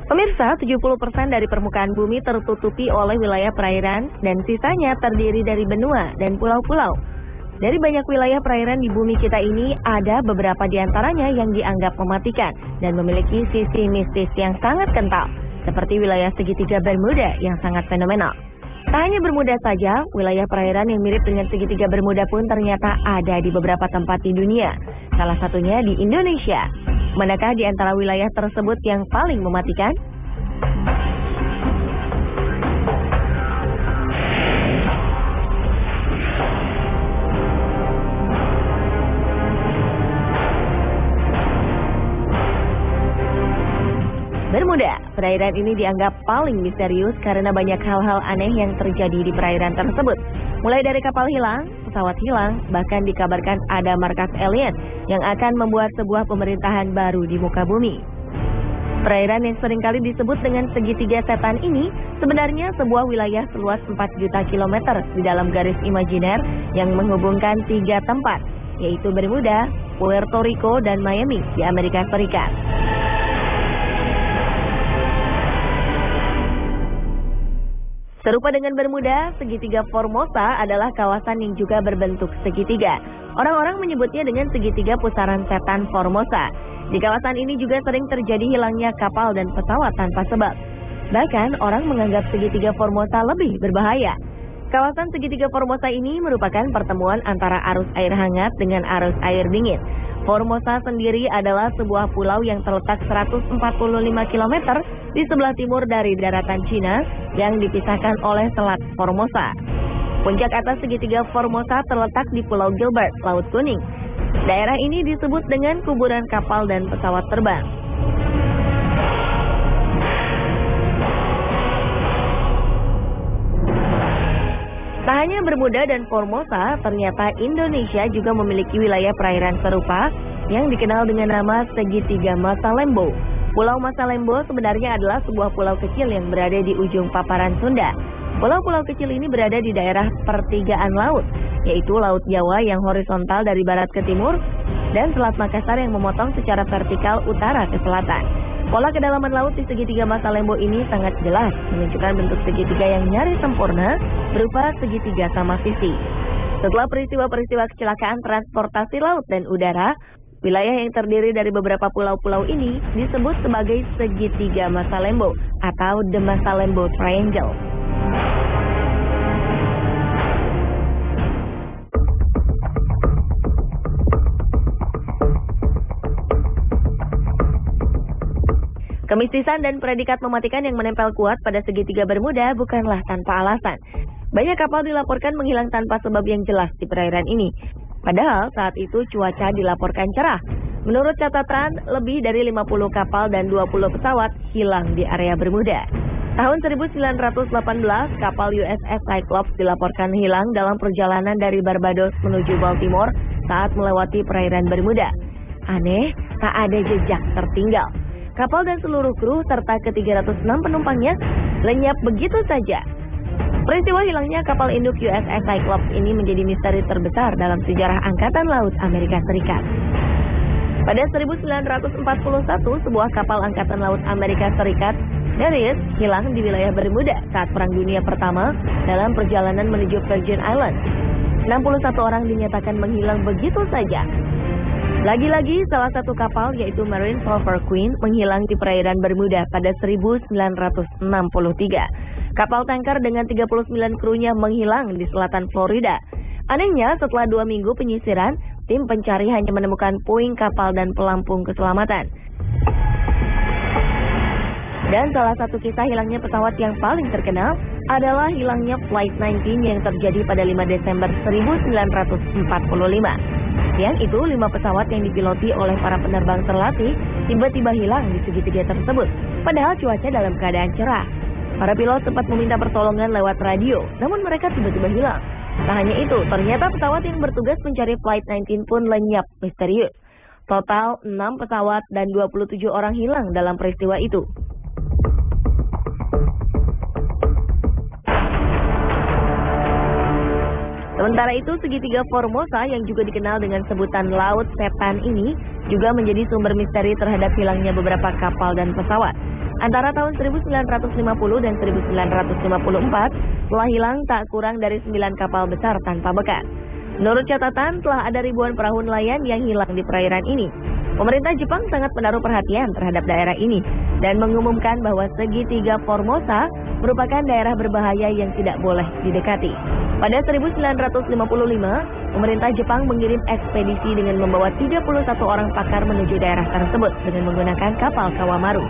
Pemirsa, 70% dari permukaan bumi tertutupi oleh wilayah perairan dan sisanya terdiri dari benua dan pulau-pulau. Dari banyak wilayah perairan di bumi kita ini, ada beberapa di antaranya yang dianggap mematikan dan memiliki sisi mistis yang sangat kental, seperti wilayah segitiga Bermuda yang sangat fenomenal. Tak hanya Bermuda saja, wilayah perairan yang mirip dengan segitiga Bermuda pun ternyata ada di beberapa tempat di dunia, salah satunya di Indonesia. Manakah di antara wilayah tersebut yang paling mematikan? Bermuda, perairan ini dianggap paling misterius karena banyak hal-hal aneh yang terjadi di perairan tersebut. Mulai dari kapal hilang, pesawat hilang, bahkan dikabarkan ada markas alien yang akan membuat sebuah pemerintahan baru di muka bumi. Perairan yang seringkali disebut dengan segitiga setan ini sebenarnya sebuah wilayah seluas 4 juta kilometer di dalam garis imajiner yang menghubungkan 3 tempat, yaitu Bermuda, Puerto Rico, dan Miami di Amerika Serikat. Serupa dengan Bermuda, segitiga Formosa adalah kawasan yang juga berbentuk segitiga. Orang-orang menyebutnya dengan segitiga pusaran setan Formosa. Di kawasan ini juga sering terjadi hilangnya kapal dan pesawat tanpa sebab. Bahkan orang menganggap segitiga Formosa lebih berbahaya. Kawasan segitiga Formosa ini merupakan pertemuan antara arus air hangat dengan arus air dingin. Formosa sendiri adalah sebuah pulau yang terletak 145 km di sebelah timur dari daratan Cina yang dipisahkan oleh Selat Formosa. Puncak atas segitiga Formosa terletak di Pulau Gilbert, Laut Kuning. Daerah ini disebut dengan kuburan kapal dan pesawat terbang. Tak hanya Bermuda dan Formosa, ternyata Indonesia juga memiliki wilayah perairan serupa yang dikenal dengan nama segitiga Masalembo. Pulau Masalembo sebenarnya adalah sebuah pulau kecil yang berada di ujung paparan Sunda. Pulau-pulau kecil ini berada di daerah pertigaan laut, yaitu Laut Jawa yang horizontal dari barat ke timur dan Selat Makassar yang memotong secara vertikal utara ke selatan. Pola kedalaman laut di segitiga Masalembo ini sangat jelas, menunjukkan bentuk segitiga yang nyaris sempurna berupa segitiga sama sisi. Setelah peristiwa-peristiwa kecelakaan transportasi laut dan udara, wilayah yang terdiri dari beberapa pulau-pulau ini disebut sebagai segitiga Masalembo atau The Masalembo Triangle. Kemistisan dan predikat mematikan yang menempel kuat pada segitiga Bermuda bukanlah tanpa alasan. Banyak kapal dilaporkan menghilang tanpa sebab yang jelas di perairan ini. Padahal saat itu cuaca dilaporkan cerah. Menurut catatan, lebih dari 50 kapal dan 20 pesawat hilang di area Bermuda. Tahun 1918, kapal USS Cyclops dilaporkan hilang dalam perjalanan dari Barbados menuju Baltimore saat melewati perairan Bermuda. Aneh, tak ada jejak tertinggal. Kapal dan seluruh kru serta ke-306 penumpangnya lenyap begitu saja. Peristiwa hilangnya kapal induk USS Cyclops ini menjadi misteri terbesar dalam sejarah Angkatan Laut Amerika Serikat. Pada 1941, sebuah kapal Angkatan Laut Amerika Serikat, Darius, hilang di wilayah Bermuda saat Perang Dunia Pertama dalam perjalanan menuju Virgin Islands. 61 orang dinyatakan menghilang begitu saja. Lagi-lagi, salah satu kapal yaitu Marine Silver Queen menghilang di perairan Bermuda pada 1963. Kapal tanker dengan 39 krunya menghilang di selatan Florida. Anehnya, setelah 2 minggu penyisiran, tim pencari hanya menemukan puing kapal dan pelampung keselamatan. Dan salah satu kisah hilangnya pesawat yang paling terkenal adalah hilangnya Flight 19 yang terjadi pada 5 Desember 1945. Siang itu, 5 pesawat yang dipiloti oleh para penerbang terlatih tiba-tiba hilang di segitiga tersebut, padahal cuaca dalam keadaan cerah. Para pilot sempat meminta pertolongan lewat radio, namun mereka tiba-tiba hilang. Tak hanya itu, ternyata pesawat yang bertugas mencari Flight 19 pun lenyap misterius. Total 6 pesawat dan 27 orang hilang dalam peristiwa itu. Sementara itu, segitiga Formosa yang juga dikenal dengan sebutan Laut Setan ini juga menjadi sumber misteri terhadap hilangnya beberapa kapal dan pesawat. Antara tahun 1950 dan 1954, telah hilang tak kurang dari 9 kapal besar tanpa bekas. Menurut catatan, telah ada ribuan perahu nelayan yang hilang di perairan ini. Pemerintah Jepang sangat menaruh perhatian terhadap daerah ini dan mengumumkan bahwa segitiga Formosa merupakan daerah berbahaya yang tidak boleh didekati. Pada 1955, pemerintah Jepang mengirim ekspedisi dengan membawa 31 orang pakar menuju daerah tersebut dengan menggunakan kapal Kawamaru.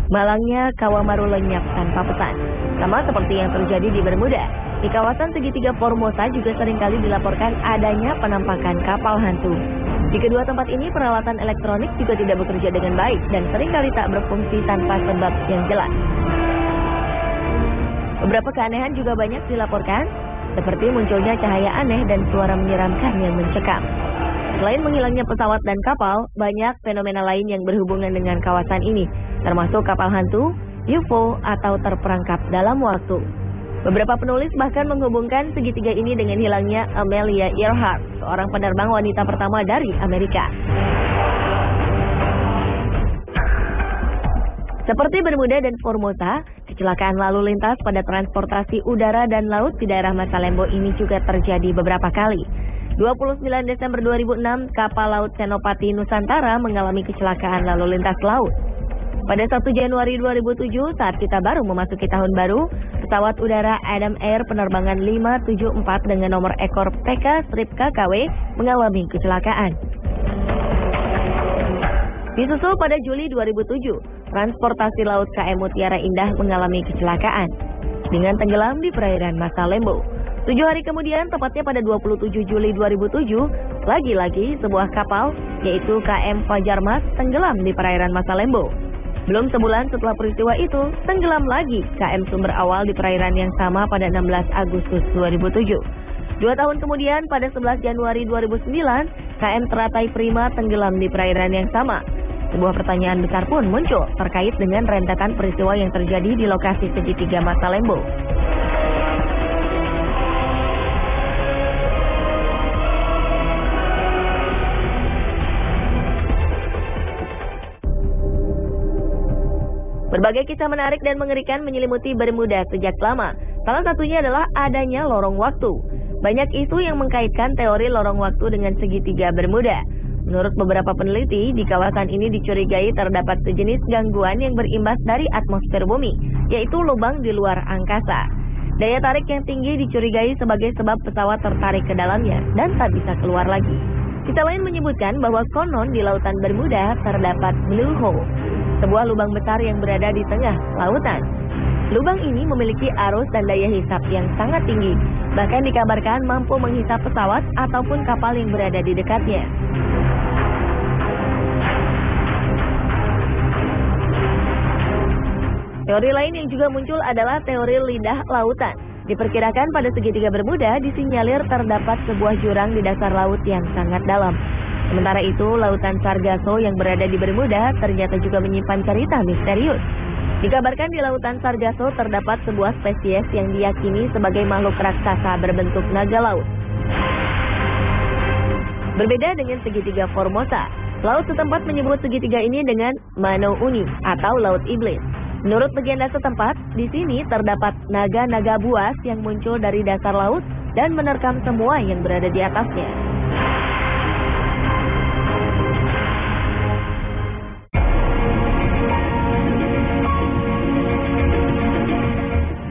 Malangnya Kawamaru lenyap tanpa pesan. Sama seperti yang terjadi di Bermuda, di kawasan segitiga Formosa juga seringkali dilaporkan adanya penampakan kapal hantu. Di kedua tempat ini peralatan elektronik juga tidak bekerja dengan baik dan seringkali tak berfungsi tanpa sebab yang jelas. Beberapa keanehan juga banyak dilaporkan, seperti munculnya cahaya aneh dan suara menyeramkan yang mencekam. Selain menghilangnya pesawat dan kapal, banyak fenomena lain yang berhubungan dengan kawasan ini, termasuk kapal hantu, UFO, atau terperangkap dalam waktu. Beberapa penulis bahkan menghubungkan segitiga ini dengan hilangnya Amelia Earhart, seorang penerbang wanita pertama dari Amerika. Seperti Bermuda dan Formosa, kecelakaan lalu lintas pada transportasi udara dan laut di daerah Masalembo ini juga terjadi beberapa kali. 29 Desember 2006, kapal laut Senopati Nusantara mengalami kecelakaan lalu lintas laut. Pada 1 Januari 2007, saat kita baru memasuki tahun baru, pesawat udara Adam Air penerbangan 574 dengan nomor ekor PK-KKW mengalami kecelakaan. Disusul pada Juli 2007, transportasi laut KM Mutiara Indah mengalami kecelakaan dengan tenggelam di perairan Masalembo. 7 hari kemudian, tepatnya pada 27 Juli 2007, lagi-lagi sebuah kapal, yaitu KM Fajar Mas, tenggelam di perairan Masalembo. Belum sebulan setelah peristiwa itu, tenggelam lagi KM Sumber Awal di perairan yang sama pada 16 Agustus 2007. 2 tahun kemudian, pada 11 Januari 2009, KM Teratai Prima tenggelam di perairan yang sama. Sebuah pertanyaan besar pun muncul terkait dengan rentetan peristiwa yang terjadi di lokasi segitiga Masalembo. Berbagai kisah menarik dan mengerikan menyelimuti Bermuda sejak lama. Salah satunya adalah adanya lorong waktu. Banyak isu yang mengkaitkan teori lorong waktu dengan segitiga Bermuda. Menurut beberapa peneliti, di kawasan ini dicurigai terdapat sejenis gangguan yang berimbas dari atmosfer bumi, yaitu lubang di luar angkasa. Daya tarik yang tinggi dicurigai sebagai sebab pesawat tertarik ke dalamnya dan tak bisa keluar lagi. Kisah lain menyebutkan bahwa konon di lautan Bermuda terdapat blue hole, sebuah lubang besar yang berada di tengah lautan. Lubang ini memiliki arus dan daya hisap yang sangat tinggi, bahkan dikabarkan mampu menghisap pesawat ataupun kapal yang berada di dekatnya. Teori lain yang juga muncul adalah teori lidah lautan. Diperkirakan pada segitiga Bermuda disinyalir terdapat sebuah jurang di dasar laut yang sangat dalam. Sementara itu, lautan Sargasso yang berada di Bermuda ternyata juga menyimpan cerita misterius. Dikabarkan di lautan Sargasso terdapat sebuah spesies yang diyakini sebagai makhluk raksasa berbentuk naga laut. Berbeda dengan segitiga Formosa, laut setempat menyebut segitiga ini dengan Mano Uni atau Laut Iblis. Menurut legenda setempat, di sini terdapat naga-naga buas yang muncul dari dasar laut dan menerkam semua yang berada di atasnya.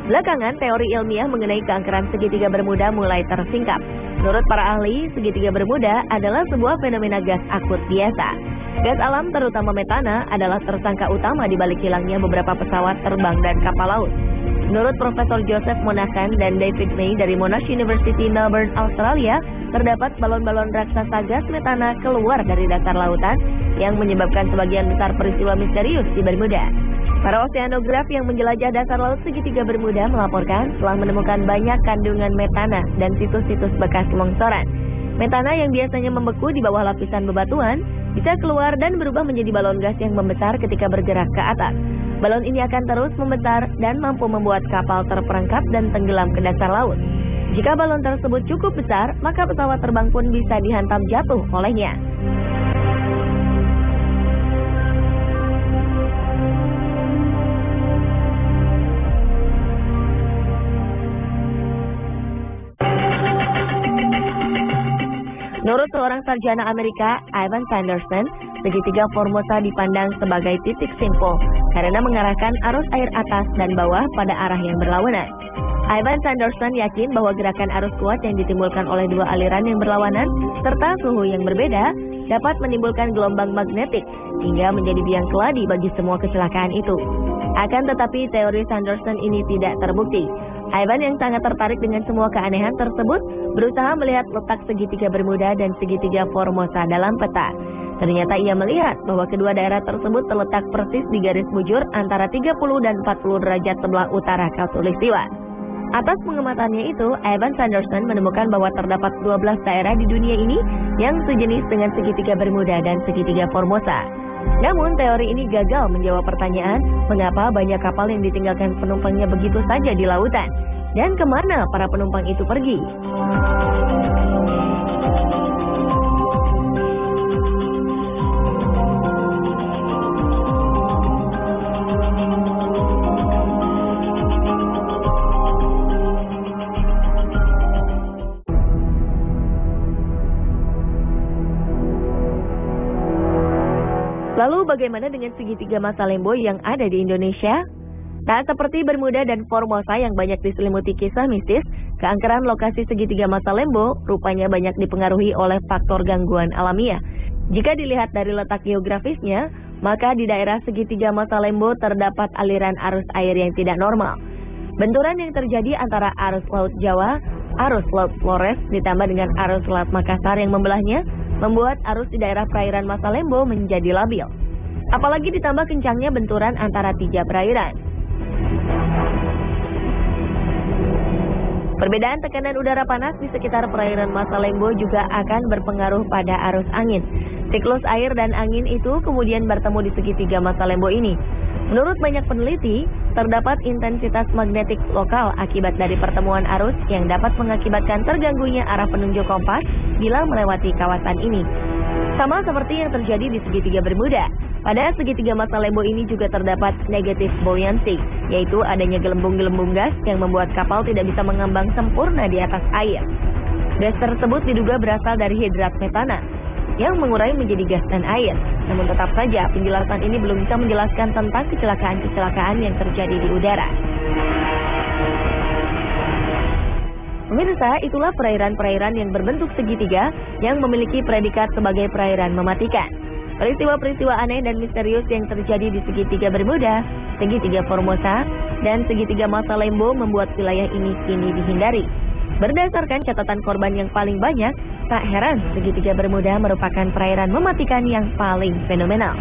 Belakangan, teori ilmiah mengenai keangkeran segitiga Bermuda mulai tersingkap. Menurut para ahli, segitiga Bermuda adalah sebuah fenomena gas akut biasa. Gas alam, terutama metana, adalah tersangka utama di balik hilangnya beberapa pesawat terbang dan kapal laut. Menurut Profesor Joseph Monahan dan David May dari Monash University Melbourne, Australia, terdapat balon-balon raksasa gas metana keluar dari dasar lautan yang menyebabkan sebagian besar peristiwa misterius di Bermuda. Para oseanograf yang menjelajah dasar laut segitiga Bermuda melaporkan telah menemukan banyak kandungan metana dan situs-situs bekas longsoran. Metana yang biasanya membeku di bawah lapisan bebatuan bisa keluar dan berubah menjadi balon gas yang membesar ketika bergerak ke atas. Balon ini akan terus membesar dan mampu membuat kapal terperangkap dan tenggelam ke dasar laut. Jika balon tersebut cukup besar, maka pesawat terbang pun bisa dihantam jatuh olehnya. Menurut seorang sarjana Amerika, Ivan Sanderson, segitiga Formosa dipandang sebagai titik simpul karena mengarahkan arus air atas dan bawah pada arah yang berlawanan. Ivan Sanderson yakin bahwa gerakan arus kuat yang ditimbulkan oleh dua aliran yang berlawanan serta suhu yang berbeda dapat menimbulkan gelombang magnetik hingga menjadi biang keladi bagi semua kecelakaan itu. Akan tetapi teori Sanderson ini tidak terbukti. Ivan yang sangat tertarik dengan semua keanehan tersebut berusaha melihat letak segitiga Bermuda dan segitiga Formosa dalam peta. Ternyata ia melihat bahwa kedua daerah tersebut terletak persis di garis bujur antara 30 dan 40 derajat sebelah utara khatulistiwa. Atas pengamatannya itu, Ivan Sanderson menemukan bahwa terdapat 12 daerah di dunia ini yang sejenis dengan segitiga Bermuda dan segitiga Formosa. Namun, teori ini gagal menjawab pertanyaan mengapa banyak kapal yang ditinggalkan penumpangnya begitu saja di lautan, dan kemana para penumpang itu pergi. Lalu bagaimana dengan segitiga Masalembo yang ada di Indonesia? Tak seperti Bermuda dan Formosa yang banyak diselimuti kisah mistis, keangkeran lokasi segitiga Masalembo rupanya banyak dipengaruhi oleh faktor gangguan alamiah. Jika dilihat dari letak geografisnya, maka di daerah segitiga Masalembo terdapat aliran arus air yang tidak normal. Benturan yang terjadi antara arus Laut Jawa, arus Laut Flores ditambah dengan arus Selat Makassar yang membelahnya, membuat arus di daerah perairan Masalembo menjadi labil. Apalagi ditambah kencangnya benturan antara 3 perairan. Perbedaan tekanan udara panas di sekitar perairan Masalembo juga akan berpengaruh pada arus angin. Siklus air dan angin itu kemudian bertemu di segitiga Masalembo ini. Menurut banyak peneliti, terdapat intensitas magnetik lokal akibat dari pertemuan arus yang dapat mengakibatkan terganggunya arah penunjuk kompas bila melewati kawasan ini. Sama seperti yang terjadi di segitiga Bermuda. Pada segitiga Masalembo ini juga terdapat negative buoyancy, yaitu adanya gelembung-gelembung gas yang membuat kapal tidak bisa mengambang sempurna di atas air. Gas tersebut diduga berasal dari hidrat metana yang mengurai menjadi gas dan air. Namun tetap saja penjelasan ini belum bisa menjelaskan tentang kecelakaan-kecelakaan yang terjadi di udara. Pemirsa, itulah perairan-perairan yang berbentuk segitiga yang memiliki predikat sebagai perairan mematikan. Peristiwa-peristiwa aneh dan misterius yang terjadi di segitiga Bermuda, segitiga Formosa, dan segitiga Masalembo membuat wilayah ini kini dihindari. Berdasarkan catatan korban yang paling banyak, tak heran segitiga Bermuda merupakan perairan mematikan yang paling fenomenal.